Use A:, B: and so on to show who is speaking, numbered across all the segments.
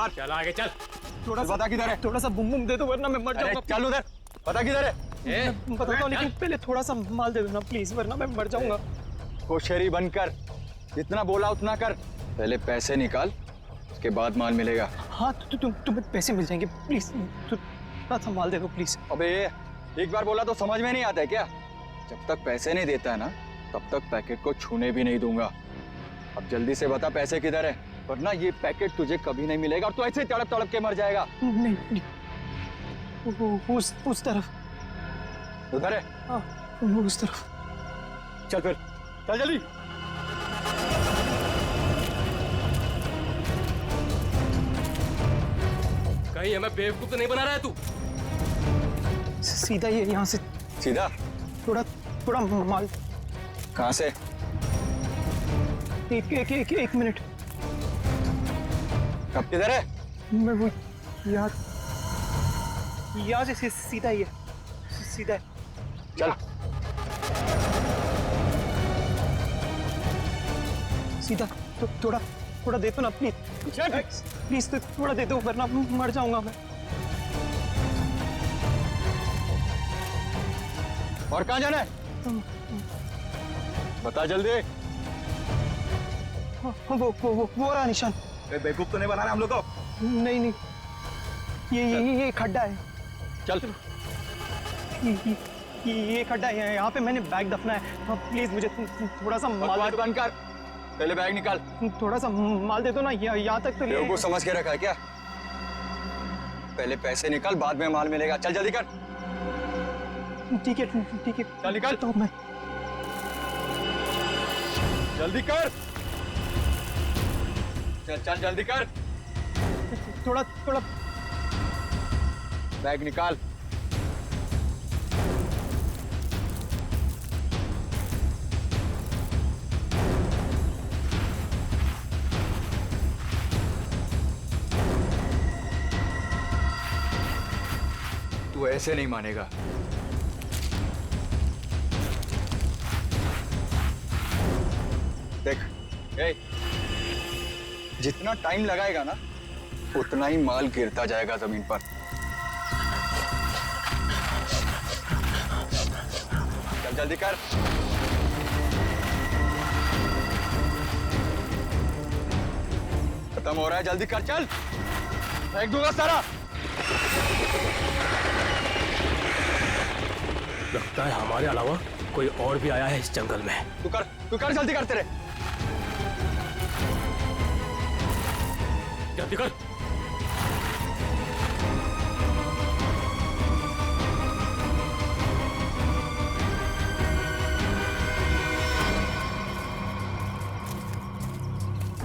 A: बात।
B: चल आगे चल।
C: थोड़ा सा
A: बता किधर है?
C: थोड़ा सा बुम बुम दे दो वरना मैं मर
A: अरे
C: जाऊंगा।
A: चल उधर, बता किधर है?
C: मैं बताता हूँ, लेकिन पहले थोड़ा सा माल दे दो ना प्लीज, वरना मैं मर जाऊंगा।
A: होशियारी बनकर जितना बोला उतना कर। पहले पैसे निकाल, उसके बाद माल मिलेगा।
C: हाँ तुम्हें पैसे मिल जाएंगे, प्लीज थोड़ा सा माल दे दो प्लीज।
A: अबे एक बार बोला तो समझ में नहीं आता है क्या? जब तक पैसे नहीं देता है ना, तब तक पैकेट को छूने भी नहीं दूंगा। अब जल्दी से बता पैसे किधर है, वरना ये पैकेट तुझे कभी नहीं मिलेगा और तू ऐसे तड़प तड़प के मर जाएगा।
C: नहीं उस तरफ।
A: उधर है?
C: हाँ उस तरफ।
A: चल फिर, चल जल्दी।
B: कहीं हमें बेवकूफ तो नहीं बना रहा है तू?
C: सीधा ये यहाँ से
A: सीधा?
C: थोड़ा माल।
A: कहाँ से?
C: एक मिनट।
A: कब किधर है?
C: मैं वो यहाँ से सीधा ही है, सीधा है।
A: चल
C: सीधा। तो थोड़ा दे दो ना प्लीज, प्लीज तो थोड़ा दे दो वरना मर जाऊंगा मैं।
A: और कहाँ जाना है? बता जल्दी।
C: वो रहा निशान।
A: बेवकूफ तो नहीं बना रहा हम लोग को?
C: नहीं ये खड्डा है।
A: चल
C: ये खड्डा है, यहाँ पे मैंने बैग दफना है। प्लीज मुझे थोड़ा सा माल
A: बंद कर, पहले बैग निकाल।
C: थोड़ा सा माल दे दो ना, यहाँ तक तो ले।
A: बेवकूफ समझ के रखा है क्या? पहले पैसे निकाल, बाद में माल मिलेगा। चल जल्दी कर।
C: ठीक है
A: चल निकाल।
C: तो मैं
A: जल्दी कर। चल जल्दी कर।
C: थोड़ा
A: बैग निकाल। तू ऐसे नहीं मानेगा। देख, जितना टाइम लगाएगा ना, उतना ही माल गिरता जाएगा जमीन पर। चल जल्दी कर। खत्म हो रहा है, जल्दी कर। चल, फेंक दूंगा सारा।
B: लगता है हमारे अलावा कोई और भी आया है इस जंगल में।
A: तू कर जल्दी करते रहे।
B: जल्दी कर।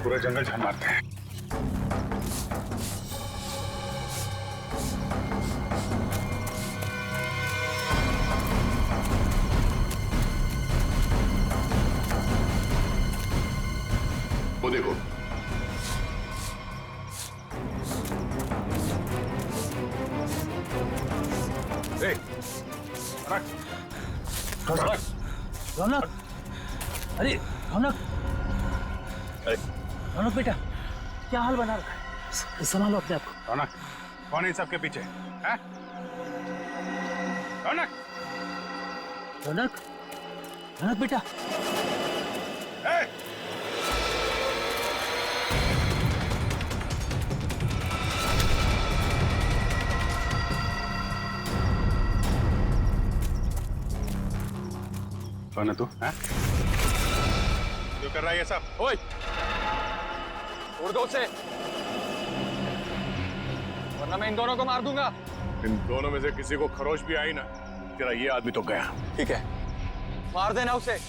D: पूरा जंगल छान मारते हैं। वो देखो,
C: रौनक। अरे रौनक, रौनक बेटा, क्या हाल बना रखा है? संभालो अपने आप को।
D: रौनक, कौन है इन सबके पीछे? हैं? रौनक,
C: रौनक, रौनक बेटा।
D: ए! कौन है तू? हैं? क्यों कर रहा है ये सब?
A: ओए, उड़ दो उसे, वरना मैं इन दोनों को मार दूंगा।
D: इन दोनों में से किसी को खरोच भी आई ना, तेरा ये आदमी तो गया।
A: ठीक है, मार देना उसे।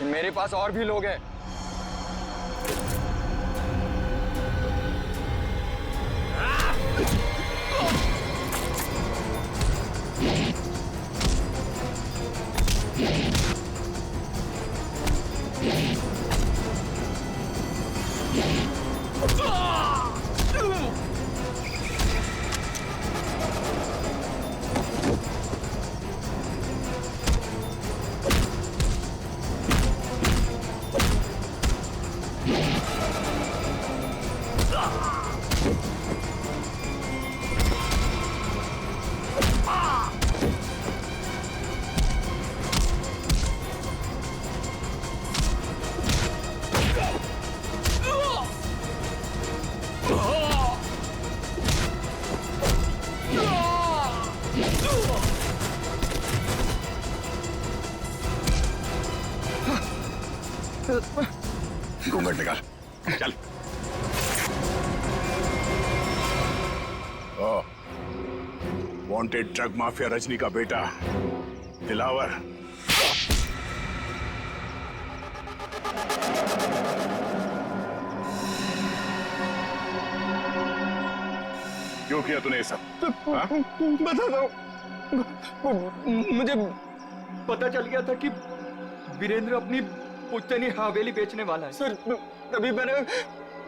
A: मेरे पास और भी लोग हैं।
D: घूंघट निकाल, चल। वांटेड ड्रग माफिया रजनी का बेटा दिलावर। क्यों किया तूने ये सब? हाँ?
A: बताता हूँ। मुझे पता चल गया था कि वीरेंद्र अपनी पुश्तैनी हवेली बेचने वाला है सर। तभी मैंने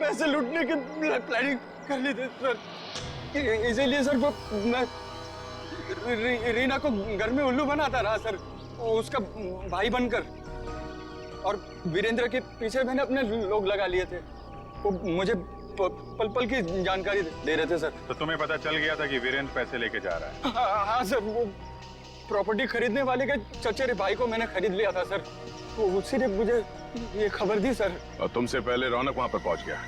A: पैसे लूटने की प्लानिंग कर ली थी सर। इसीलिए सर वो मैं रीना को घर में उल्लू बनाता रहा सर, उसका भाई बनकर। और वीरेंद्र के पीछे मैंने अपने लोग लगा लिए थे। वो मुझे पल पल की जानकारी दे रहे थे सर।
D: तो तुम्हें पता चल गया था कि वीरेंद्र पैसे लेके जा रहा है?
A: हाँ सर, वो प्रॉपर्टी खरीदने वाले के चचेरे भाई को मैंने खरीद लिया था सर। वो उसी ने मुझे ये खबर दी सर।
D: और तुमसे पहले रौनक वहां पर पहुंच गया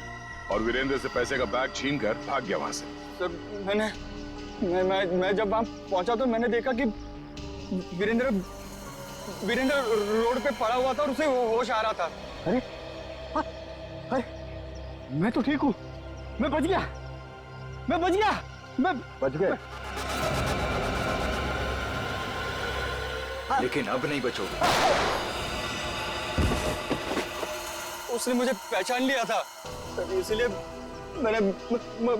D: और वीरेंद्र से पैसे का बैग छीन कर भाग गया वहां से।
A: सर मैं जब वहां पहुंचा तो मैंने देखा कि वीरेंद्र रोड पे पड़ा हुआ था और उसे होश आ रहा था।
C: अरे अरे मैं तो ठीक हूँ, मैं बच गया, मैं
A: बच गए। लेकिन अब नहीं बचोगे। उसने मुझे पहचान लिया था सर, इसलिए मैंने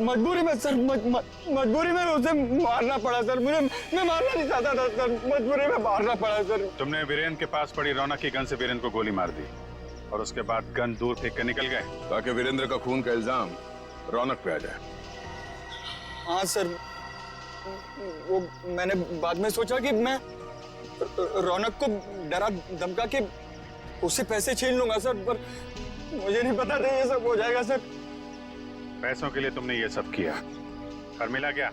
A: मजबूरी में सर मजबूरी में उसे मारना पड़ा सर। मैं मारना नहीं चाहता था सर, मजबूरी में मारना पड़ा सर।
D: तुमने वीरेंद्र के पास पड़ी रौनक की गन से वीरेंद्र को गोली मार दी और उसके बाद गन दूर फेंक कर निकल गए ताकि वीरेंद्र का खून का इल्जाम रौनक पे आ जाए।
A: हाँ सर, वो मैंने बाद में सोचा कि मैं रौनक को डरा धमका के उससे पैसे छीन लूंगा सर, पर मुझे नहीं पता था ये सब हो जाएगा सर।
D: पैसों के लिए तुमने ये सब किया और मिला क्या?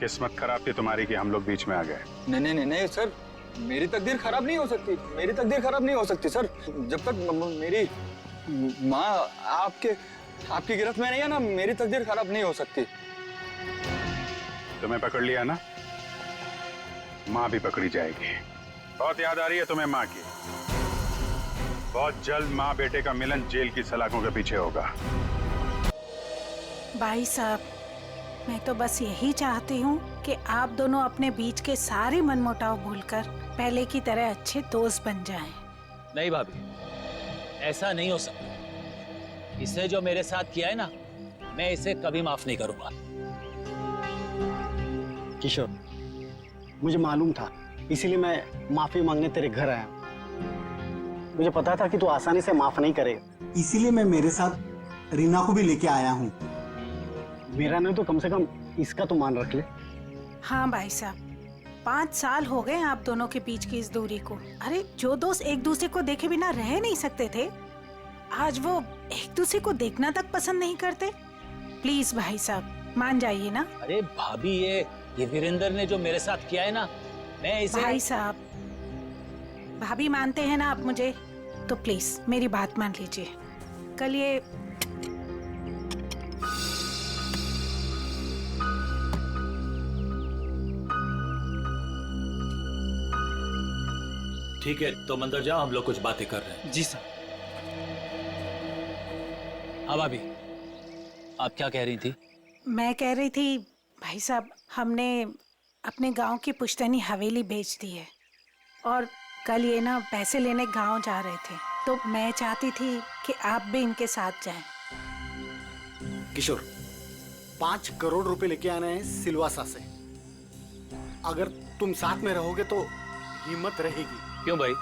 D: किस्मत खराब थी तुम्हारी कि हम लोग बीच में आ गए।
A: नहीं सर, मेरी तकदीर खराब नहीं हो सकती, मेरी तकदीर खराब नहीं हो सकती सर। जब तक मेरी माँ आपकी गिरफ्त में नहीं है ना, मेरी तकदीर खराब नहीं हो सकती।
D: तुम्हें पकड़ लिया ना, माँ भी पकड़ी जाएगी। बहुत याद आ रही है तुम्हें माँ की। बहुत जल्द माँ बेटे का मिलन जेल की सलाखों के पीछे होगा।
E: भाई साहब, मैं तो बस यही चाहती हूँ कि आप दोनों अपने बीच के सारे मनमुटाव भूलकर पहले की तरह अच्छे दोस्त बन जाएं।
B: नहीं भाभी, ऐसा नहीं हो सकता। इसने जो मेरे साथ किया है ना, मैं इसे कभी माफ नहीं करूंगा।
C: किशोर, मुझे मालूम था, इसीलिए मैं माफी मांगने तेरे घर आया। मुझे पता था कि तू आसानी से माफ नहीं करेगा,
F: इसीलिए मैं मेरे साथ रीना को भी लेके आया हूँ।
C: मेरा नहीं तो कम से कम इसका तो मान रख ले।
E: हाँ भाई साहब, 5 साल हो गए आप दोनों के बीच की इस दूरी को। अरे जो दोस्त एक दूसरे को देखे बिना रह नहीं सकते थे, आज वो एक दूसरे को देखना तक पसंद नहीं करते। प्लीज भाई साहब, मान जाइए ना।
B: अरे भाभी, ये वीरेंद्र ने जो मेरे साथ किया है ना, मैं इसे...
E: भाई साहब, भाभी मानते हैं ना आप मुझे, तो प्लीज मेरी बात मान लीजिए। कल ये
B: ठीक है, तुम अंदर जाओ, हम लोग कुछ बातें कर रहे हैं।
C: जी सर।
B: हाँ भाभी, आप क्या कह रही थी?
E: मैं कह रही थी भाई साहब, हमने अपने गांव की पुश्तैनी हवेली बेच दी है और कल ये ना पैसे लेने गांव जा रहे थे, तो मैं चाहती थी कि आप भी इनके साथ जाएं।
F: किशोर, 5 करोड़ रुपए लेके आना है सिलवासा से। अगर तुम साथ में रहोगे तो हिम्मत रहेगी।
B: क्यों भाई,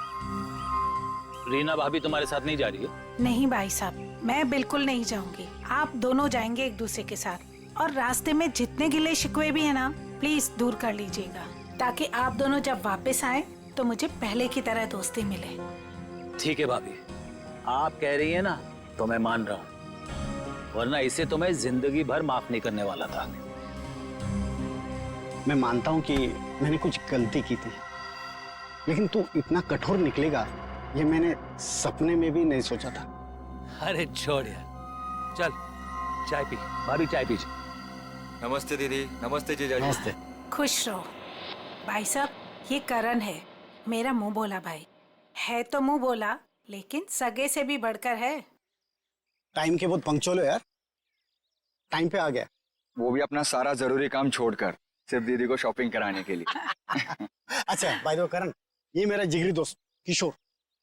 B: रीना भाभी तुम्हारे साथ नहीं जा रही है?
E: नहीं भाई साहब, मैं बिल्कुल नहीं जाऊंगी। आप दोनों जाएंगे एक दूसरे के साथ, और रास्ते में जितने गिले शिकवे भी है ना, प्लीज दूर कर लीजिएगा, ताकि आप दोनों जब वापस आए तो मुझे पहले की तरह दोस्ती मिले।
B: ठीक है भाभी, आप कह रही है ना, तो मैं मान रहा हूँ, वरना इसे तो मैं जिंदगी भर माफ नहीं करने वाला था।
C: मैं मानता हूँ कि मैंने कुछ गलती की थी, लेकिन तू इतना कठोर निकलेगा ये मैंने सपने में भी नहीं सोचा था।
B: अरे छोड़ यार, चल चाय पी। भाभी चाय पीजिए।
A: नमस्ते दीदी। नमस्ते जीजा जी।
C: नमस्ते।
E: खुश रहो। भाई साहब, ये करण है, मेरा मुंह बोला भाई है, तो मुंह बोला, लेकिन सगे से भी बढ़कर है।
C: टाइम के बहुत पंक्चुअल हो यार, टाइम पे आ गया।
A: वो भी अपना सारा जरूरी काम छोड़कर सिर्फ दीदी को शॉपिंग कराने के लिए।
C: अच्छा बाय द वे करण, ये मेरा जिगरी दोस्त किशोर।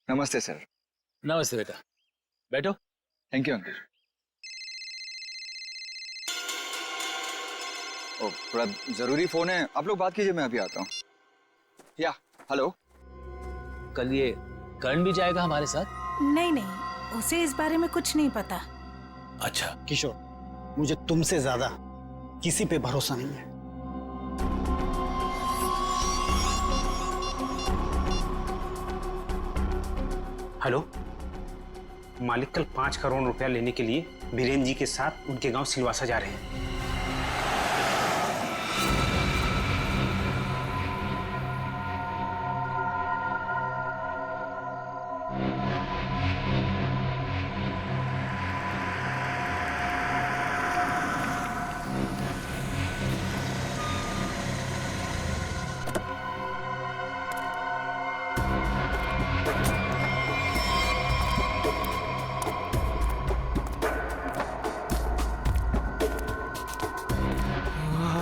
A: नमस्ते सर।
B: नमस्ते बेटा, बैठो।
A: Thank you uncle. ओ, थोड़ा जरूरी फोन है, आप लोग बात कीजिए, मैं अभी आता हूँ। या हेलो।
B: कल ये करण भी जाएगा हमारे साथ?
E: नहीं नहीं, उसे इस बारे में कुछ नहीं पता।
B: अच्छा।
C: किशोर, मुझे तुमसे ज्यादा किसी पे भरोसा नहीं है।
G: हेलो, मालिक कल 5 करोड़ रुपया लेने के लिए बीरेन जी के साथ उनके गांव सिलवासा जा रहे हैं।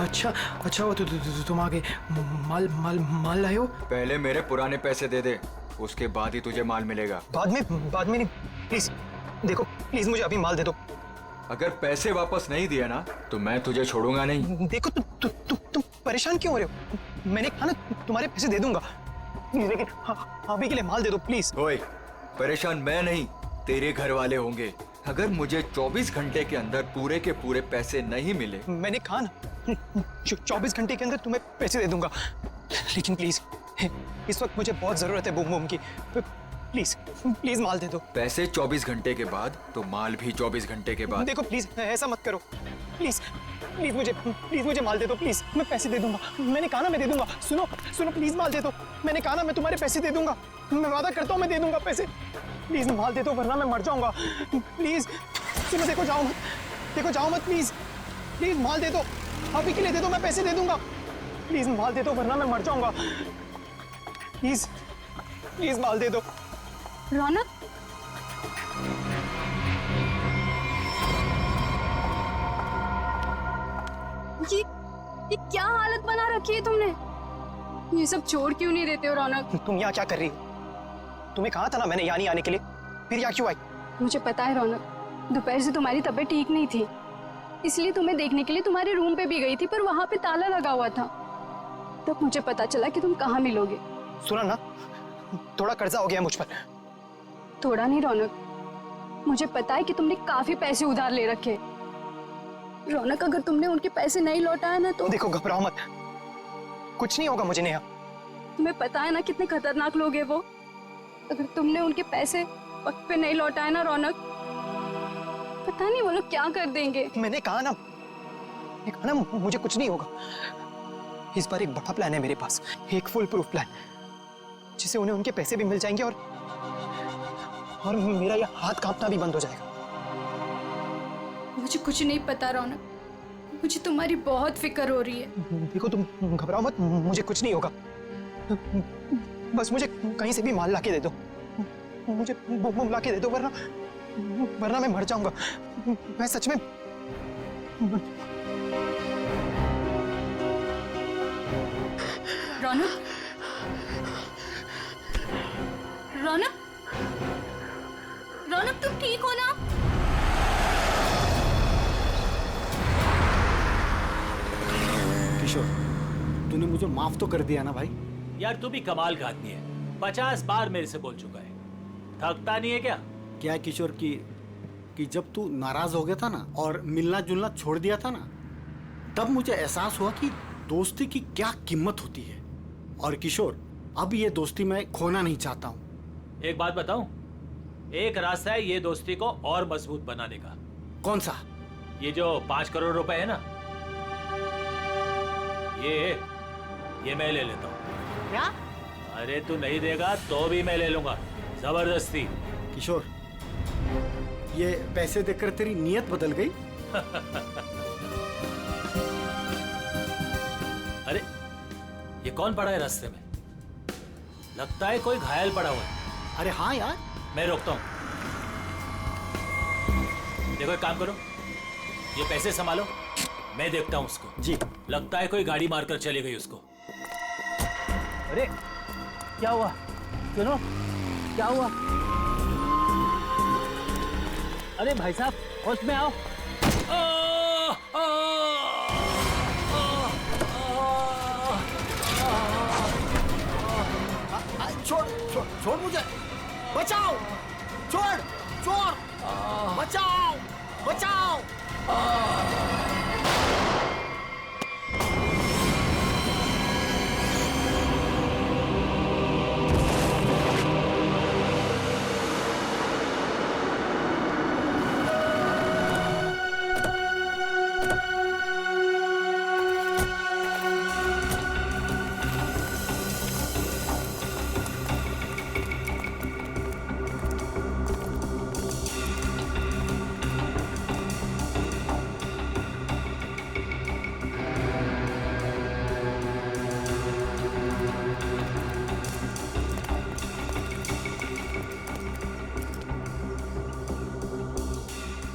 H: अच्छा अच्छा, वो तुम आगे माल माल माल लाए हो?
A: पहले मेरे पुराने पैसे दे दे, उसके बाद ही तुझे माल मिलेगा।
H: बाद में नहीं, प्लीज देखो, प्लीज मुझे अभी माल दे दो।
A: अगर पैसे वापस नहीं दिए ना तो मैं तुझे छोड़ूंगा नहीं।
H: देखो तुम परेशान क्यों हो रहे हो? मैंने कहा ना तुम्हारे पैसे दे दूंगा, लेकिन अभी के लिए माल दे दो प्लीज।
A: ओए, परेशान मैं नहीं, तेरे घर वाले होंगे। अगर मुझे 24 घंटे के अंदर पूरे के पूरे पैसे नहीं मिले,
H: मैंने कहा ना 24 घंटे के अंदर तुम्हें पैसे दे दूंगा, लेकिन प्लीज इस वक्त मुझे बहुत जरूरत है बूम बूम की। प्लीज प्लीज माल दे दो।
A: पैसे 24 घंटे के बाद तो माल भी 24 घंटे के बाद।
H: देखो प्लीज ऐसा मत करो, प्लीज प्लीज मुझे माल दे दो प्लीज, मैं पैसे दे दूंगा। मैंने कहा ना मैं दे दूंगा। सुनो सुनो, प्लीज माल दे दो। मैंने कहा ना मैं तुम्हारे पैसे दे दूंगा, मैं वादा करता हूँ मैं दे दूंगा पैसे। प्लीज माल दे दो वरना मैं मर जाऊंगा। प्लीज सुनो, देखो जाओ मत प्लीज, प्लीज माल दे दो, अभी के लिए दे दो, मैं पैसे दे दूंगा। प्लीज माल दे दो वरना मैं मर जाऊंगा। प्लीज प्लीज माल दे दो।
I: रौनक, ये क्या हालत बना रखी है तुमने? ये सब छोड़ क्यों नहीं देते हो रौनक?
H: तुम यहाँ क्या कर रही हो? तुम्हें कहा था ना मैंने यहाँ नहीं आने के लिए, फिर यहाँ क्यों आई?
I: मुझे पता है रौनक, दोपहर से तुम्हारी तबीयत ठीक नहीं थी, इसलिए तुम्हें देखने के लिए तुम्हारे रूम पे भी गई थी, पर वहां पे ताला लगा हुआ था। तब मुझे पता चला कि तुम कहाँ मिलोगे।
H: सुना ना, थोड़ा कर्जा हो गया मुझ पर।
I: थोड़ा नहीं रौनक, मुझे पता है कि तुमने काफी पैसे उधार ले रखे। रौनक, अगर तुमने उनके पैसे नहीं लौटाया ना तो
H: देखो घबराओ मत, कुछ नहीं होगा मुझे नेहा।
I: तुम्हें पता है ना कितने खतरनाक लोग हैं वो। अगर तुमने उनके पैसे वक्त पे नहीं लौटाए ना रौनक, पता नहीं वो लोग क्या कर देंगे।
H: मैंने कहा ना मुझे कुछ नहीं होगा। इस बार एक बड़ा प्लान है मेरे पास, एक फुल प्रूफ प्लान, जिससे उन्हें उनके पैसे भी मिल जाएंगे और मेरा ये हाथ कांपना भी बंद हो जाएगा।
I: मुझे कुछ नहीं पता रौनक, मुझे तुम्हारी बहुत फिक्र हो रही है।
H: देखो तुम घबराओ मत, मुझे कुछ नहीं होगा। बस मुझे कहीं से भी माल लाके दे दो, मुझे बम लाके दे दो, वरना मैं मर जाऊंगा। मैं सच में
I: रौनक, रौनक, रौनक तुम ठीक हो ना?
C: किशोर, तूने मुझे माफ तो कर दिया ना भाई?
B: यार तू भी कमाल का आदमी है, 50 बार मेरे से बोल चुका है, थकता नहीं है क्या?
C: क्या है किशोर कि जब तू नाराज हो गया था ना और मिलना जुलना छोड़ दिया था ना, तब मुझे एहसास हुआ कि दोस्ती की क्या कीमत होती है। और किशोर, अब ये दोस्ती मैं खोना नहीं चाहता हूँ।
B: एक बात बताऊं, एक रास्ता है ये दोस्ती को और मजबूत बनाने का।
C: कौन सा?
B: ये जो 5 करोड़ रुपए है ना, ये मैं ले लेता हूँ।
C: क्या?
B: अरे तू नहीं देगा तो भी मैं ले लूंगा, जबरदस्ती।
C: किशोर, ये पैसे देकर तेरी नीयत बदल गई?
B: अरे ये कौन पड़ा है रास्ते में? लगता है कोई घायल पड़ा हुआ है।
C: अरे हाँ यार।
B: मैं रोकता हूँ। देखो एक काम करो, ये पैसे संभालो, मैं देखता हूँ उसको।
C: जी।
B: लगता है कोई गाड़ी मारकर चली गई उसको। अरे क्या हुआ? सुनो, क्या हुआ? अरे भाई साहब, होश में आओ।
C: छोड़ छोड़ छोड़ मुझे, बचाओ, छोड़, चोर, बचाओ, बचाओ।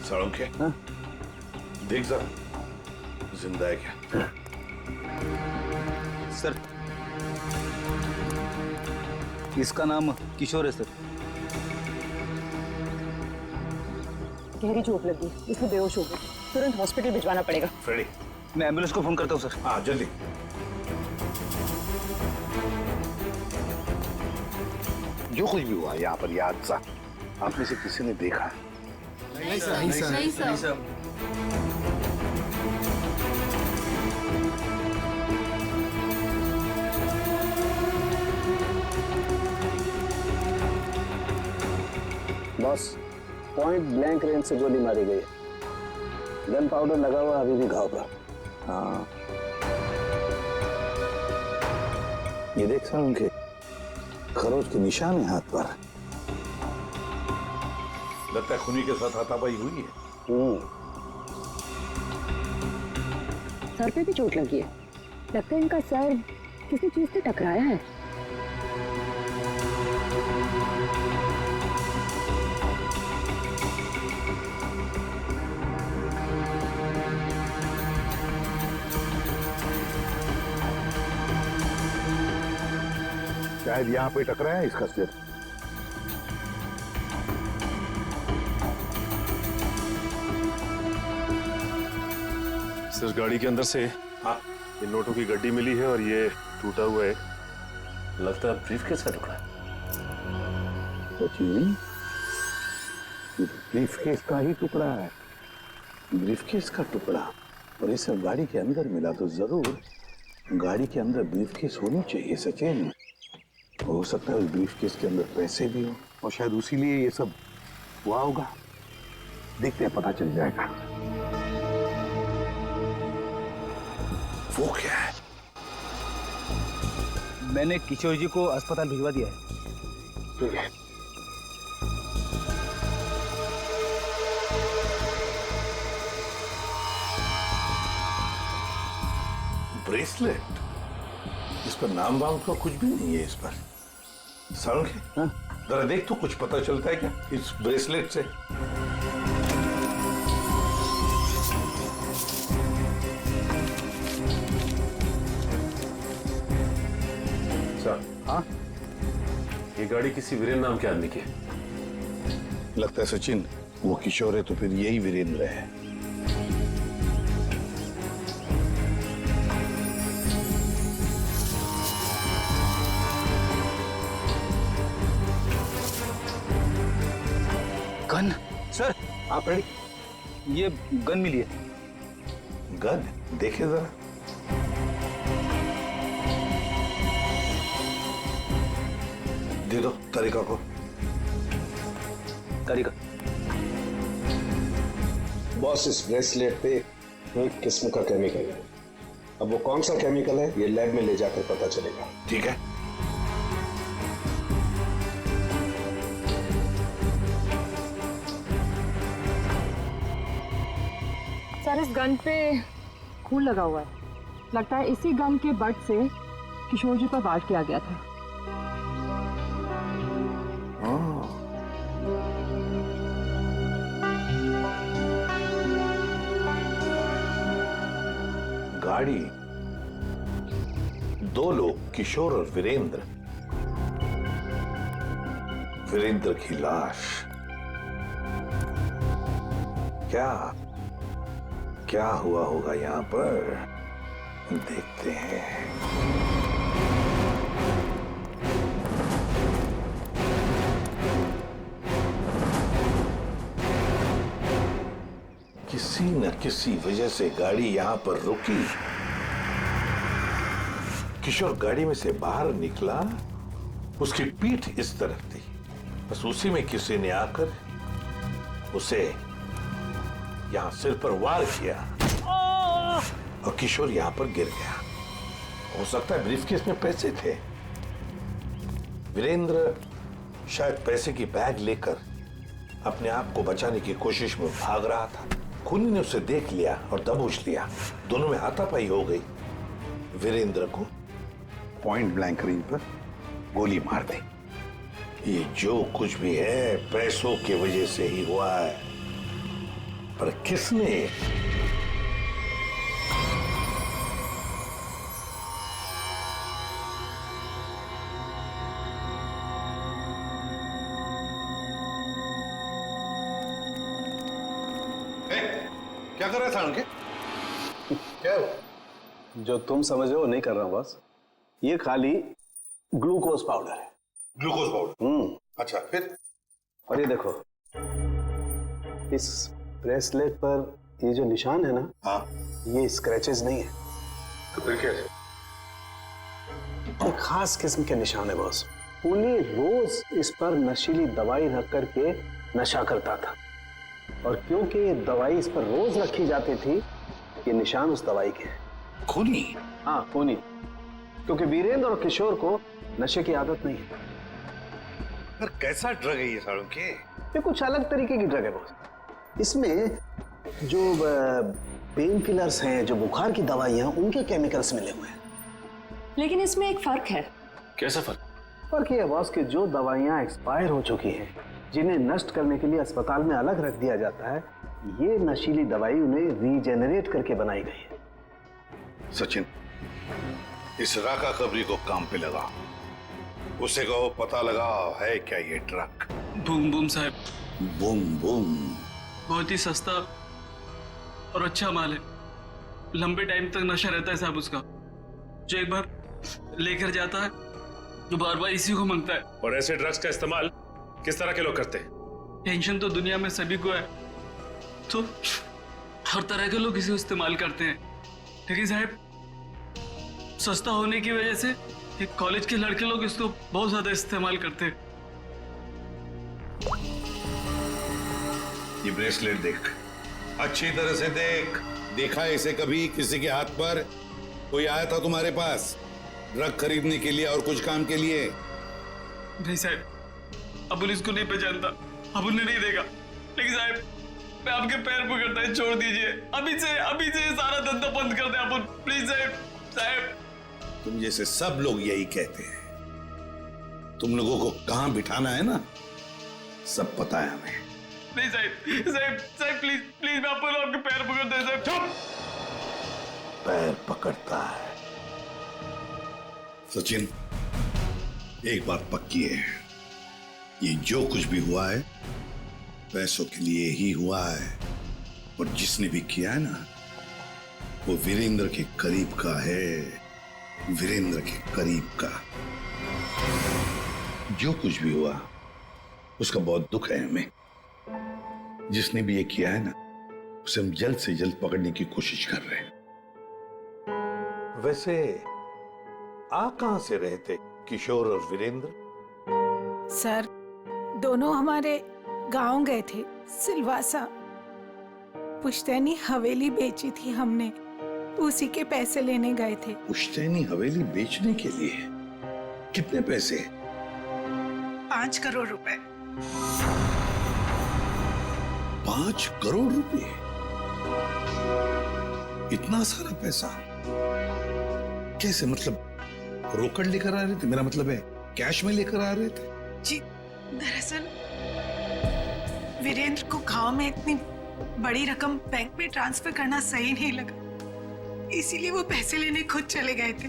J: साळुंखे, देख जरा जिंदा है क्या?
A: सर, इसका नाम किशोर है सर।
K: गहरी चोट लगी, इसलिए बेहोश हो गई। तुरंत हॉस्पिटल भिजवाना पड़ेगा।
J: फ्रेडी,
A: मैं एम्बुलेंस को फोन करता हूँ सर।
J: हाँ जल्दी। जो कुछ भी हुआ यहाँ पर, यह हादसा आप में से किसी ने देखा?
C: नहीं सर, नहीं सर,
A: नहीं sir.
L: Boss, point blank range से गोली मारी गई। गन पाउडर लगा हुआ अभी भी घाव पर। हाँ, ये देख सर, उनके खरोच के निशान है हाथ पर।
J: लगता है खूनी के साथ हाथापाई हुई है।
K: सर पे भी चोट लगी है। लगता है इनका सर किसी चीज से टकराया है।
J: शायद यहाँ पे टकराया है इसका सिर।
M: सर, गाड़ी के अंदर से
J: हाँ,
M: इन नोटों की गड्डी मिली है और ये टूटा हुआ है।
L: लगता है ब्रीफकेस का टुकड़ा। सचिन, ब्रीफकेस का ही टुकड़ा है। ब्रीफकेस का टुकड़ा, और ये सब गाड़ी के अंदर मिला तो जरूर गाड़ी के अंदर ब्रीफकेस होनी चाहिए सचिन। हो सकता है उस ब्रीफकेस के अंदर पैसे भी हो, और शायद उसी लिए ये सब हुआ होगा। देखते हैं, पता चल जाएगा। वो क्या है?
A: मैंने किशोर जी को अस्पताल भिजवा दिया है।
L: ठीक है।
J: ब्रेसलेट, इस पर नाम वाम का कुछ भी नहीं है इस पर। साळुंखे, जरा देख तो, कुछ पता चलता है क्या इस ब्रेसलेट से?
M: हाँ, ये गाड़ी किसी वीरेंद्र नाम के आदमी की है।
J: लगता है सचिन, वो किशोर है तो फिर यही वीरेंद्र है।
A: गन सर,
J: आप रेडी?
A: ये गन मिली है।
J: गन देखे जरा। दे दो तारिका को।
A: तारिका।
L: बॉस, इस ब्रेसलेट पे एक किस्म का केमिकल है। अब वो कौन सा केमिकल है, ये लैब में ले जाकर पता चलेगा।
J: ठीक है।
K: सर, इस गन पे खून लगा हुआ है। लगता है इसी गन के बट से किशोर जी पर वार किया गया था।
L: गाड़ी, 2 लोग, किशोर और वीरेंद्र। वीरेंद्र की लाश। क्या हुआ होगा यहां पर, देखते हैं। किसी न किसी वजह से गाड़ी यहां पर रुकी। किशोर गाड़ी में से बाहर निकला, उसकी पीठ इस तरफ थी, बस उसी में किसी ने आकर उसे यहां सिर पर वार किया और किशोर यहां पर गिर गया। हो सकता है ब्रीफकेस में पैसे थे। वीरेंद्र शायद पैसे की बैग लेकर अपने आप को बचाने की कोशिश में भाग रहा था। खूनी ने उसे देख लिया और दबोच लिया। दोनों में हाथापाई हो गई। वीरेंद्र को पॉइंट ब्लैंक रेंज पर गोली मार दी। ये जो कुछ भी है पैसों की वजह से ही हुआ है, पर किसने? क्या कर रहा था उनके? क्या हो?
N: जो तुम समझ रहे हो नहीं कर रहा हूं बस। ये खाली ग्लूकोज पाउडर है।
L: Glucose powder? अच्छा, फिर?
N: और ये देखो, इस ब्रेसलेट पर ये जो निशान है ना,
L: हाँ,
N: ये स्क्रैचेस नहीं है।
L: तो फिर क्या है?
N: एक खास किस्म के निशान है बॉस। उन्हें रोज इस पर नशीली दवाई रख करके नशा करता था, और क्योंकि ये दवाई इस पर रोज रखी जाती थी, ये निशान उस दवाई के हैं।
L: खूनी?
N: हाँ, खूनी। क्योंकि वीरेंद्र और किशोर को नशे की आदत नहीं है।
L: पर कैसा ड्रग है ये सालों के?
N: ये कुछ अलग तरीके की ड्रग है बॉस। इसमें जो पेन किलर्स हैं, जो बुखार की दवाइयां, उनके केमिकल्स मिले हुए हैं।
K: लेकिन इसमें एक फर्क है।
M: कैसा फर्क?
N: फर्क ये है बॉस कि जो दवाइयां एक्सपायर हो चुकी हैं, जिन्हें नष्ट करने के लिए अस्पताल में अलग रख दिया जाता है, ये नशीली दवाई उन्हें रीजेनरेट करके बनाई गई है।
L: सचिन, इस राका कबरी को काम पे लगा। उसे कहो पता लगा है क्या ये ड्रग।
O: बूम बूम साहब।
L: बूम बूम
O: बहुत ही सस्ता और अच्छा माल है। लंबे टाइम तक नशा रहता है साहब उसका। जो एक बार लेकर जाता है जो बार बार इसी को मांगता है।
M: और ऐसे ड्रग्स का इस्तेमाल किस तरह के लोग करते हैं?
O: टेंशन तो दुनिया में सभी को है, तो हर तरह के लोग इसे इस्तेमाल करते हैं। लेकिन साहब सस्ता होने की वजह से एक कॉलेज के लड़के लोग इसको बहुत ज्यादा इस्तेमाल करते हैं।
L: ये ब्रेसलेट देख, अच्छी तरह से देख। देखा है इसे कभी किसी के हाथ पर? कोई आया था तुम्हारे पास ड्रग खरीदने के लिए और कुछ काम के लिए?
O: नहीं साहब, अबुल इसको नहीं पहचानता, अबुल ने नहीं देखा। लेकिन साहब मैं आपके पैर पकड़ता है, छोड़ दीजिए। अभी से सारा धंधा बंद कर दे अबुल, प्लीज साहब।
L: तुम जैसे सब लोग यही कहते हैं। तुम लोगों को कहां बिठाना है ना, सब पता है हमें।
O: नहीं साहब प्लीज मैं आपके पैर पकड़ता है साहब।
L: चुप! पैर पकड़ता है? सचिन, एक बात पक्की है, ये जो कुछ भी हुआ है पैसों के लिए ही हुआ है। और जिसने भी किया है ना, वो वीरेंद्र के करीब का है। वीरेंद्र के करीब का। जो कुछ भी हुआ उसका बहुत दुख है हमें। जिसने भी ये किया है ना, उसे हम जल्द से जल्द पकड़ने की कोशिश कर रहे हैं। वैसे आप कहां से रहे थे किशोर और वीरेंद्र?
E: सर दोनों हमारे गांव गए थे, सिलवासा। पुश्तैनी हवेली बेची थी हमने, उसी के पैसे लेने गए थे।
L: पुश्तैनी हवेली बेचने के लिए? कितने पैसे?
E: 5 करोड़ रुपए।
L: 5 करोड़ रुपए? इतना सारा पैसा कैसे? मतलब रोकड़ लेकर आ रहे थे? मेरा मतलब है कैश में लेकर आ रहे थे?
E: जी दरअसल वीरेंद्र को गांव में इतनी बड़ी रकम बैंक में ट्रांसफर करना सही नहीं लगा, इसीलिए वो पैसे लेने खुद चले गए थे।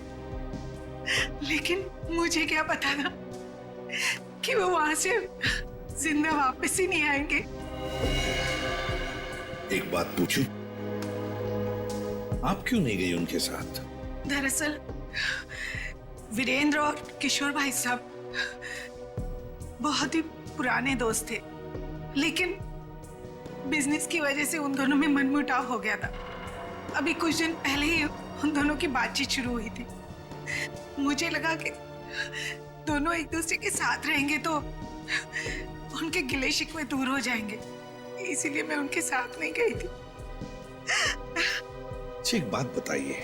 E: लेकिन मुझे क्या पता था कि वो वहां से जिंदा वापस ही नहीं आएंगे।
J: एक बात पूछूं, आप क्यों नहीं गई उनके साथ?
E: दरअसल वीरेंद्र और किशोर भाई साहब बहुत ही पुराने दोस्त थे, लेकिन बिजनेस की वजह से उन दोनों में मनमुटाव हो गया था। अभी कुछ दिन पहले ही उन दोनों की बातचीत शुरू हुई थी। मुझे लगा कि दोनों एक दूसरे के साथ रहेंगे तो उनके गिले शिकवे दूर हो जाएंगे, इसीलिए मैं उनके साथ नहीं गई थी।
J: अच्छा एक बात बताइए,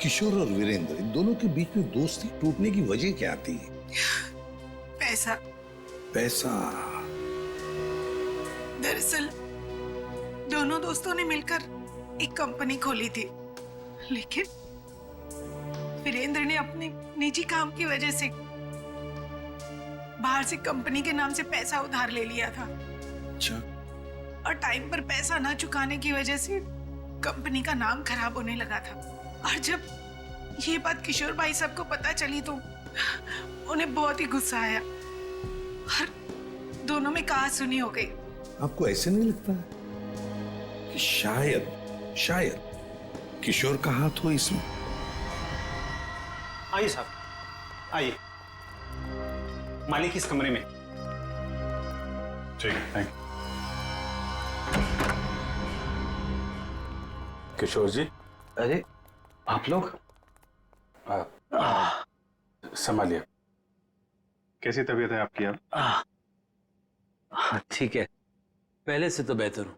J: किशोर और वीरेंद्र इन दोनों के बीच में दोस्ती टूटने की वजह क्या थी?
E: पैसा।
J: पैसा?
E: दरअसल दोनों दोस्तों ने मिलकर एक कंपनी खोली थी, लेकिन वीरेंद्र ने अपने निजी काम की वजह से बाहर से कंपनी के नाम से पैसा उधार ले लिया था।
J: अच्छा।
E: और टाइम पर पैसा ना चुकाने की वजह से कंपनी का नाम खराब होने लगा था। और जब ये बात किशोर भाई साहब को पता चली तो उन्हें बहुत ही गुस्सा आया और दोनों में कहा-सुनी हो गई।
J: आपको ऐसे नहीं लगता है कि शायद किशोर का हाथ हो इसमें?
G: आइए साहब, आइए। मालिक इस कमरे में।
D: ठीक है, थैंक यू। किशोर जी।
B: अरे आप लोग?
D: संभालिए। कैसी तबीयत है आपकी अब?
B: ठीक है, पहले से तो बेहतर हूं।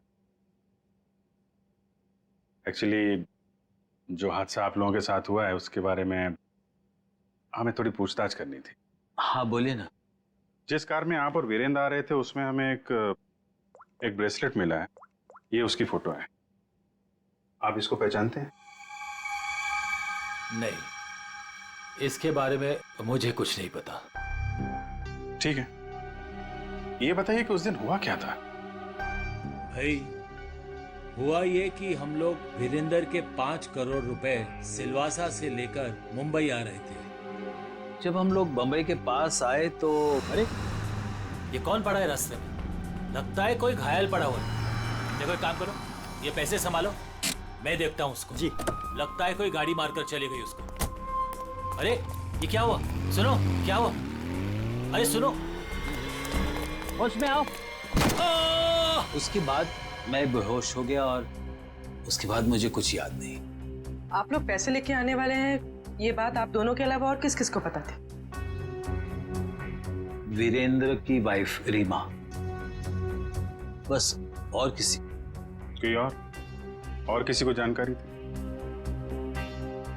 D: एक्चुअली जो हादसा आप लोगों के साथ हुआ है उसके बारे में हमें थोड़ी पूछताछ करनी थी।
B: हाँ बोलिए ना।
D: जिस कार में आप और वीरेंद्र आ रहे थे उसमें हमें एक ब्रेसलेट मिला है, ये उसकी फोटो है। आप इसको पहचानते हैं?
B: नहीं, इसके बारे में मुझे कुछ नहीं पता।
D: ठीक है, ये बताइए कि उस दिन हुआ क्या था?
B: भाई हुआ ये कि हम लोग वीरेंद्र के 5 करोड़ रुपए सिलवासा से लेकर मुंबई आ रहे थे। जब हम लोग बंबई के पास आए तो अरे ये कौन पड़ा है रास्ते में? लगता है कोई घायल पड़ा हुआ है। देखो एक काम करो, ये पैसे संभालो, मैं देखता हूँ उसको। जी। लगता है कोई गाड़ी मारकर चली गई उसको। अरे ये क्या हुआ? सुनो, क्या हुआ? अरे सुनो, होश में आओ। उसके बाद मैं बेहोश हो गया और उसके बाद मुझे कुछ याद नहीं।
P: आप लोग पैसे लेके आने वाले हैं, ये बात आप दोनों के अलावा और किस किस को पता थी?
B: वीरेंद्र की वाइफ रीमा, बस। और किसी?
D: कोई और किसी को जानकारी थी?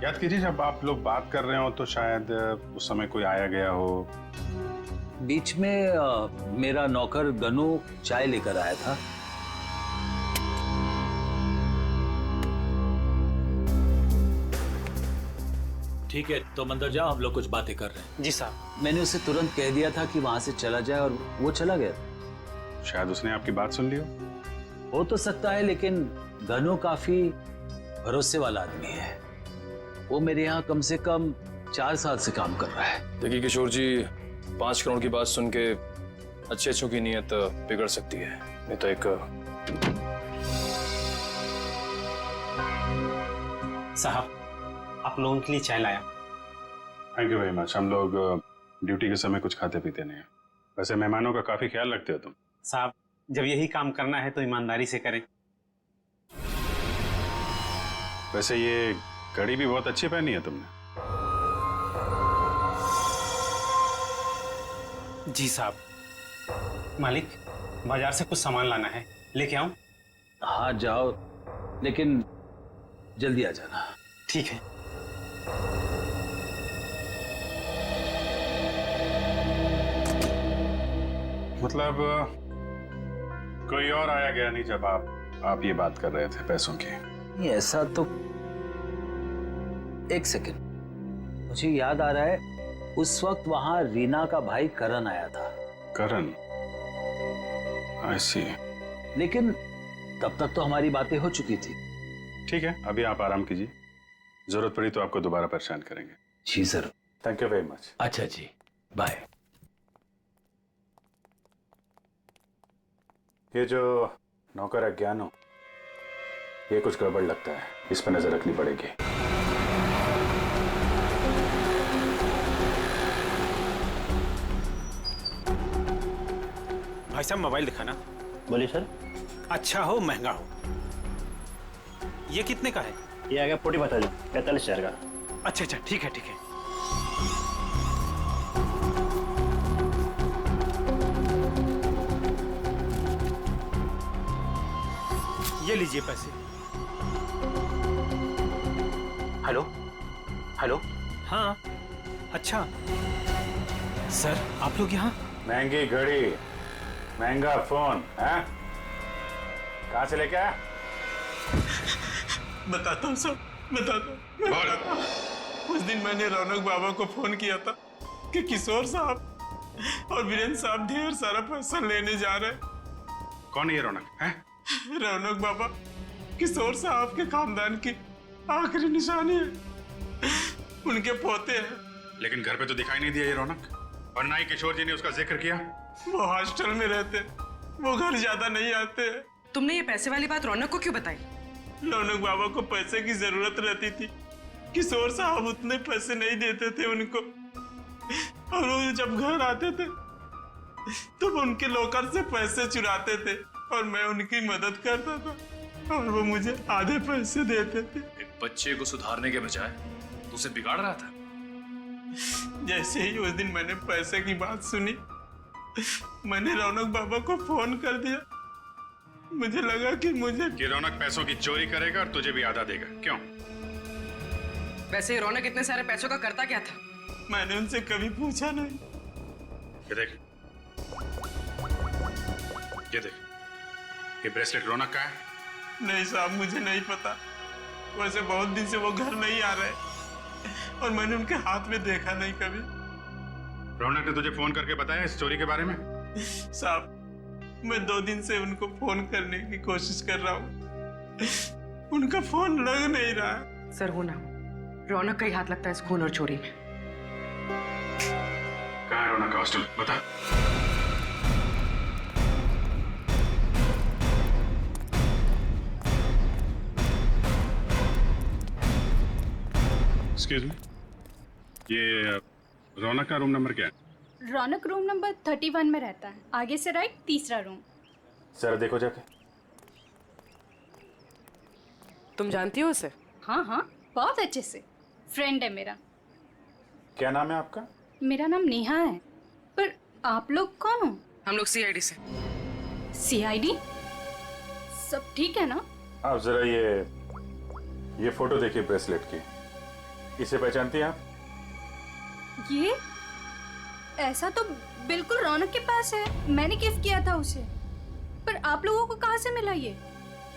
D: याद कीजिए, जब आप लोग बात कर रहे हो तो शायद उस समय कोई आया गया हो।
B: बीच में मेरा नौकर गनू चाय लेकर आया था। ठीक है, तो अंदर जाओ, हम लोग कुछ बातें कर रहे हैं।
G: जी साहब।
B: मैंने उसे तुरंत कह दिया था कि वहां से चला जाए और वो चला गया।
D: शायद उसने आपकी बात सुन ली
B: हो तो सकता है, लेकिन गनू काफी भरोसे वाला आदमी है। वो मेरे यहाँ कम से कम 4 साल से काम कर रहा है।
Q: देखिए किशोर जी, 5 करोड़ की बात सुन के अच्छों की नीयत बिगड़ सकती है। नहीं तो एक
G: साहब, आप लोगों के लिए चाय लाया।
D: Thank you very much. हम लोग ड्यूटी के समय कुछ खाते पीते नहीं हैं। वैसे मेहमानों का काफी ख्याल रखते हो तुम।
G: साहब, जब यही काम करना है तो ईमानदारी से करें।
D: वैसे ये घड़ी भी बहुत अच्छी पहनी है तुमने।
G: जी साहब। मालिक, बाजार से कुछ सामान लाना है, लेके आऊं?
B: हाँ जाओ, लेकिन जल्दी आ जाना।
G: ठीक है।
D: मतलब कोई और आया गया नहीं जब आप ये बात कर रहे थे पैसों की?
B: नहीं, ऐसा तो। एक सेकंड, मुझे याद आ रहा है, उस वक्त वहां रीना का भाई करण आया था।
D: करण, आई सी।
B: लेकिन तब तक तो हमारी बातें हो चुकी थी।
D: ठीक है, अभी आप आराम कीजिए, जरूरत पड़ी तो आपको दोबारा परेशान करेंगे।
B: जी sir.
D: Thank you very much.
B: अच्छा जी, बाय।
D: ये जो नौकर है ज्ञानो, ये कुछ गड़बड़ लगता है, इस पर नजर रखनी पड़ेगी।
G: भाई साहब मोबाइल दिखाना।
R: बोलिए सर।
G: अच्छा हो महंगा हो। ये कितने का है?
R: ये आ गया 45,000 का।
G: अच्छा अच्छा, ठीक है ठीक है। ये लीजिए पैसे।
N: Hello hello.
G: हाँ अच्छा सर, आप लोग यहाँ?
D: महंगी घड़ी, महंगा फोन है, कहाँ से लेके आया?
O: बताता हूँ सब, बताता हूँ। उस दिन मैंने रौनक बाबा को फोन किया था कि किशोर साहब और वीरेंद्र साहब ढेर सारा पैसा लेने जा रहे हैं।
D: कौन है ये रौनक? है
O: रौनक बाबा किशोर साहब के खानदान की आखिरी निशानी है, उनके पोते हैं।
D: लेकिन घर पे तो दिखाई नहीं दिया ये रौनक, और ना ही किशोर जी ने उसका जिक्र किया।
O: वो हॉस्टल में रहते, वो घर ज्यादा नहीं आते।
P: तुमने ये पैसे वाली बात रौनक को क्यों बताई?
O: रौनक बाबा को पैसे की जरूरत रहती थी, किशोर साहब उतने पैसे नहीं देते थे उनको, और वो जब घर आते थे तो वो उनके लॉकर से पैसे चुराते थे और मैं उनकी मदद करता था और वो मुझे आधे पैसे देते थे।
Q: एक बच्चे को सुधारने के बजाय तू उसे बिगाड़ रहा था।
O: जैसे ही उस दिन मैंने पैसे की बात सुनी, मैंने रौनक बाबा को फोन कर दिया। मुझे लगा कि
D: रौनक पैसों की चोरी करेगा और तुझे भी आधा देगा। क्यों?
P: वैसे रौनक इतने सारे पैसों का करता क्या था?
O: मैंने उनसे कभी पूछा नहीं।
D: ये देख, ये देख, ये ब्रेसलेट रौनक का है?
O: नहीं साहब, मुझे नहीं पता। वैसे बहुत दिन से वो घर नहीं आ रहे और मैंने उनके हाथ में देखा नहीं कभी।
D: रौनक ने तुझे फोन करके बताया इस चोरी के बारे में?
O: साहब, मैं 2 दिन से उनको फोन करने की कोशिश कर रहा हूँ, उनका फोन लग नहीं रहा।
P: सर हो ना, रौनक का ही हाथ लगता है इस खून और चोरी में।
D: कहाँ है रौनक का हॉस्टल? बता। एक्सक्यूज मी, ये रौनक का रूम नंबर क्या है?
I: रौनक रूम नंबर 31 में रहता है, आगे से राइट, तीसरा रूम।
D: जरा देखो जाके।
P: तुम जानती हो उसे?
I: हाँ हाँ, बहुत अच्छे से, फ्रेंड है मेरा।
D: क्या नाम है आपका?
I: मेरा नाम नेहा है। पर आप लोग कौन हो?
P: हम लोग सीआईडी से।
I: सीआईडी? सब ठीक है ना?
D: आप जरा ये फोटो देखिए ब्रेसलेट की, इसे पहचानती हैं आप?
I: ये ऐसा तो बिल्कुल रौनक के पास है, मैंने गिफ्ट किया था उसे। पर आप लोगों को कहाँ से मिला ये?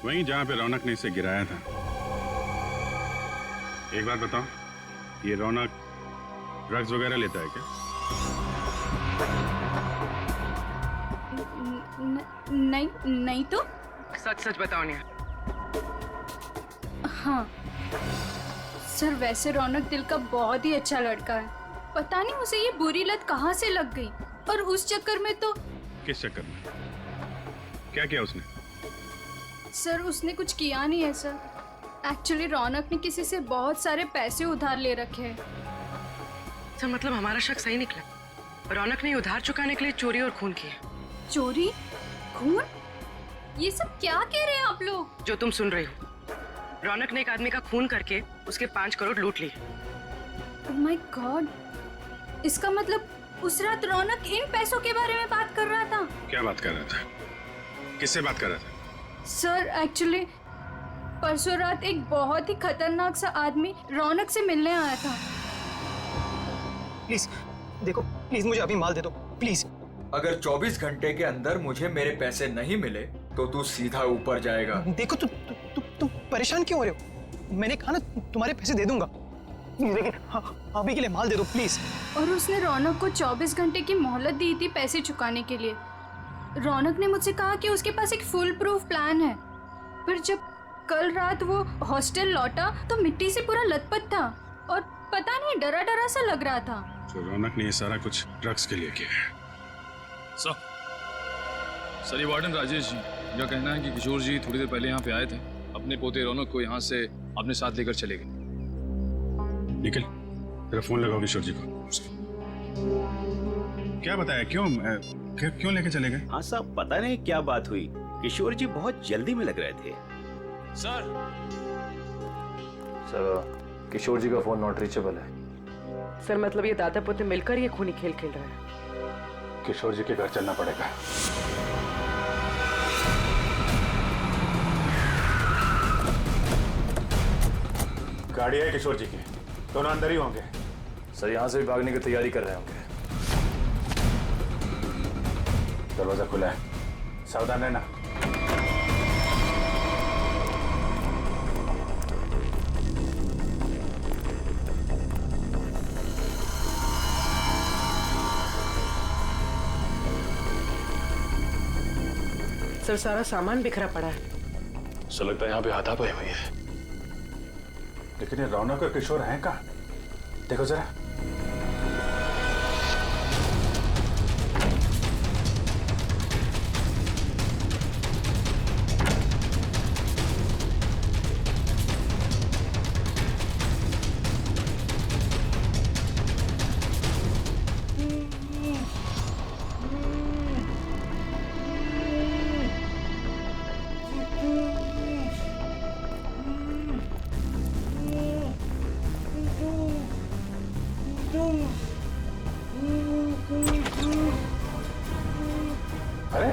D: वहीं जहाँ पे रौनक ने इसे गिराया था। एक बात बताओ, ये रौनक ड्रग्स वगैरह लेता है क्या?
I: नहीं नहीं तो।
P: सच सच बताओ निया।
I: हाँ सर, वैसे रौनक दिल का बहुत ही अच्छा लड़का है। पता नहीं उसे ये बुरी लत कहाँ से लग गई, और उस चक्कर में तो।
D: किस चक्कर में? क्या किया उसने?
I: सर उसने कुछ किया नहीं है सर। एक्चुअली रौनक ने किसी से बहुत सारे पैसे उधार ले रखे हैं।
P: सर मतलब हमारा शक सही निकला, रौनक ने उधार चुकाने के लिए चोरी और खून किया।
I: चोरी? खून? ये सब क्या कह रहे हैं आप लोग?
P: जो तुम सुन रहे हो, रौनक ने एक आदमी का खून करके उसके 5 करोड़ लूट लिए।
I: ओह माय गॉड, इसका मतलब उस रात रौनक इन पैसों के बारे में बात कर रहा था।
D: क्या बात कर रहा था? किससे बात कर रहा था?
I: सर एक्चुअली परसों रात एक बहुत ही खतरनाक सा आदमी रौनक से मिलने आया था।
H: प्लीज देखो, प्लीज मुझे अभी माल दे दो प्लीज।
A: अगर 24 घंटे के अंदर मुझे मेरे पैसे नहीं मिले तो तू सीधा ऊपर जाएगा।
H: देखो तुम परेशान क्यों हो रहे हो? मैंने कहा ना तुम्हारे पैसे दे दूंगा। प्लीज, लेकिन अभी के लिए माल दे दो प्लीज।
I: और उसने रौनक को 24 घंटे की मोहलत दी थी पैसे चुकाने के लिए। रौनक ने मुझसे कहा कि उसके पास एक फुल प्रूफ प्लान है, पर जब कल रात वो हॉस्टल लौटा तो मिट्टी से पूरा लथपथ था और पता नहीं डरा डरा सा लग रहा था।
D: तो रौनक ने ये सारा कुछ ड्रग्स के लिए किया है।
Q: सर ये वार्डन राजेश जी का कहना है कि किशोर जी थोड़ी देर पहले यहाँ पे आए थे, अपने पोते रौनक को यहाँ से अपने साथ लेकर चले गए।
D: निखिल, तेरा फोन लगाओ किशोर जी को। क्या बताया, क्यों लेके चले गए?
S: हाँ साहब, पता नहीं क्या बात हुई, किशोर जी बहुत जल्दी में लग रहे थे।
Q: सर किशोर जी का फोन नॉट रीचेबल है।
P: सर मतलब ये दादा पोते मिलकर ये खूनी खेल खेल रहे हैं।
D: किशोर जी के घर चलना पड़ेगा। गाड़ी है किशोर जी की, दोनों अंदर ही होंगे।
Q: सर यहाँ से भी भागने की तैयारी कर रहे होंगे।
D: दरवाजा खुला है, सावधान रहना।
P: सर सारा सामान बिखरा पड़ा है।
Q: सर लगता है यहाँ पे हाथापाई हुई है।
D: लेकिन ये रौनक और किशोर हैं कहाँ? देखो जरा। अरे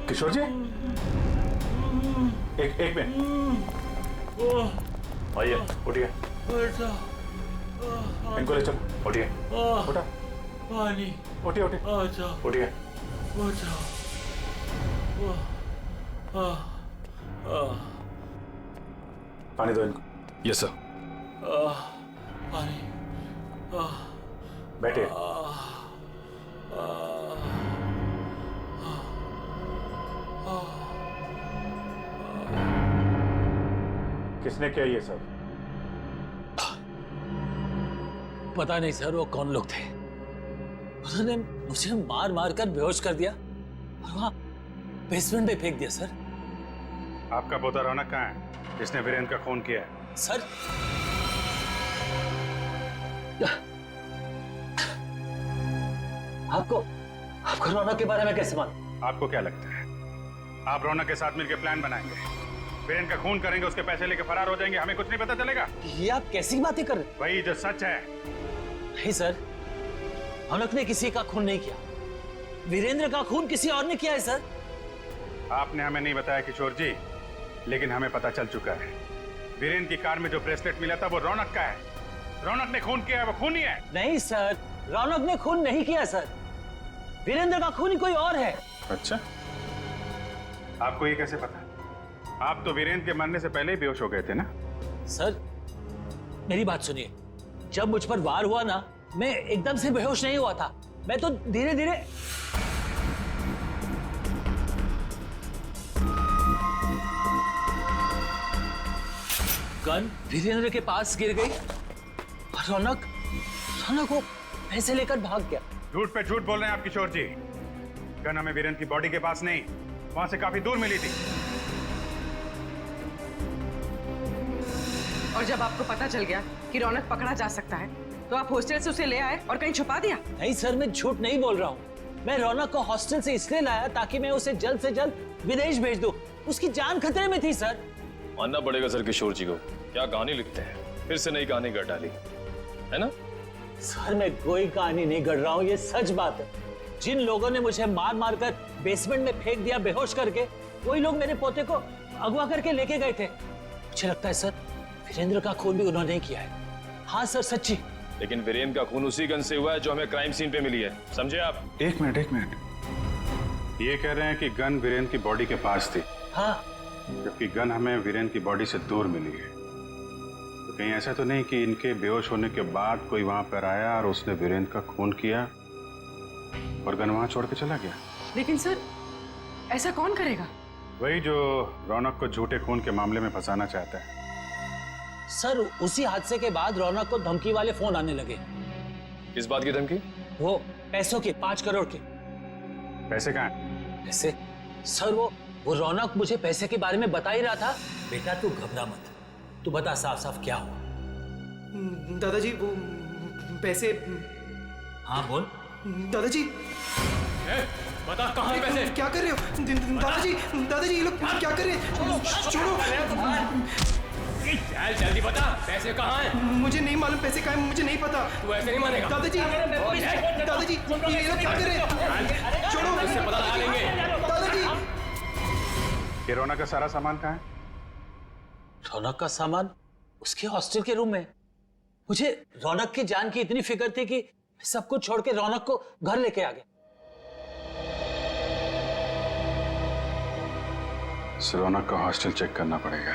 D: किशोर जी, एक मिनट,
Q: आइए उठिए।
D: इनको ले चलो, उठिए, उठा,
B: पानी,
D: उठिए, उठिए। पानी दो इनको।
Q: Yes sir.
B: पानी,
D: बैठिए। किसने किया ये सब?
B: पता नहीं सर वो कौन लोग थे। उन्होंने मुझे मार मार कर बेहोश कर दिया और वहां बेसमेंट में फेंक दिया सर।
D: आपका पोता रौनक कहाँ है, जिसने वीरेंद्र का खून किया है?
B: सर आपको रौनक के बारे में कैसे मालूम?
D: आपको क्या लगता है आप रौनक के साथ मिलकर प्लान बनाएंगे, वीरेंद्र का खून करेंगे, उसके पैसे लेके फरार हो जाएंगे, हमें कुछ नहीं पता चलेगा?
B: ये आप कैसी बातें कर रहे हैं?
D: वही जो सच है।
B: नहीं सर, रौनक ने किसी का खून नहीं किया, वीरेंद्र का खून किसी और ने किया है सर।
D: आपने हमें नहीं बताया किशोर जी, लेकिन हमें पता चल चुका है वीरेंद्र की कार में जो ब्रेसलेट मिला था वो रौनक का है। रौनक ने खून किया है, वो खूनी है।
B: नहीं सर, रौनक ने खून नहीं किया सर, वीरेंद्र का खूनी कोई और है।
D: अच्छा, आपको ये कैसे पता? आप तो वीरेंद्र के मरने से पहले ही बेहोश हो गए थे ना?
B: सर मेरी बात सुनिए, जब मुझ पर वार हुआ ना, मैं एकदम से बेहोश नहीं हुआ था, मैं तो धीरे धीरे। गन वीरेंद्र के पास गिर गई और रौनक वो पैसे लेकर भाग गया।
D: झूठ पे झूठ बोल रहे हैं आप किशोर जी। गन हमें वीरेंद्र की बॉडी के पास नहीं, वहां से काफी दूर मिली थी।
P: और जब आपको पता चल गया कि रौनक पकड़ा जा सकता है तो आप हॉस्टल से उसे ले आए और कहीं छुपा दिया?
B: नहीं सर, मैं झूठ नहीं बोल रहा हूँ। मैं रौनक को हॉस्टल से इसलिए लाया ताकि मैं उसे जल्द से जल्द विदेश भेज दूं। उसकी जान खतरे में थी सर।
Q: मानना पड़ेगा सर किशोर जी को, क्या कहानी लिखते हैं, फिर से नई कहानी गढ़ डाली है ना?
B: सर मैं कोई कहानी नहीं गढ़ रहा हूँ, ये सच बात है। जिन लोगों ने मुझे मार मार कर बेसमेंट में फेंक दिया बेहोश करके, वही लोग मेरे पोते को अगवा करके लेके गए थे। मुझे लगता है सर वीरेंद्र का खून भी उन्होंने किया है। हाँ सर सच्ची।
Q: लेकिन वीरेंद्र का खून उसी गन से हुआ है जो हमें क्राइम सीन पे मिली है, समझे आप?
D: एक मिनट, ये कह रहे हैं कि गन वीरेंद्र की बॉडी के पास थी।
B: हाँ,
D: जबकि गन हमें वीरेंद्र की बॉडी से दूर मिली है। कहीं ऐसा तो नहीं कि इनके बेहोश होने के बाद कोई वहां पर आया और उसने वीरेंद्र का खून किया और गन वहां छोड़ के चला गया?
P: लेकिन सर ऐसा कौन करेगा?
D: वही जो रौनक को झूठे खून के मामले में फंसाना चाहता है।
B: सर उसी हादसे के बाद रौनक को धमकी वाले फोन आने लगे।
Q: किस बात की धमकी?
B: वो पैसों के, 5 करोड़ के।
D: पैसे कहाँ हैं?
B: पैसे? सर वो रौनक मुझे पैसे के बारे में बता ही रहा था। बेटा तू घबरा मत, तू बता साफ साफ क्या हुआ।
H: दादाजी वो पैसे।
B: हाँ बोल।
H: दादाजी
Q: बता कहाँ हैं पैसे?
H: क्या कर रहे हो दादाजी ये लोग क्या कर रहे हैं? छोड़ो।
Q: जल्दी बता पैसे कहाँ हैं?
H: मुझे नहीं मालूम पैसे कहाँ हैं, मुझे नहीं पता।
Q: तू ऐसे नहीं मानेगा।
H: दादाजी ये लोग क्या कर रहे हैं? छोड़ो।
Q: उससे पता लगा लेंगे।
H: दादाजी
D: ये रौनक का सारा सामान कहाँ है?
B: रौनक का सामान उसके हॉस्टल के रूम में। मुझे रौनक की जान की इतनी फिक्र थी कि सब कुछ छोड़ के रौनक को घर लेके आ गया।
D: रौनक का हॉस्टल चेक करना पड़ेगा।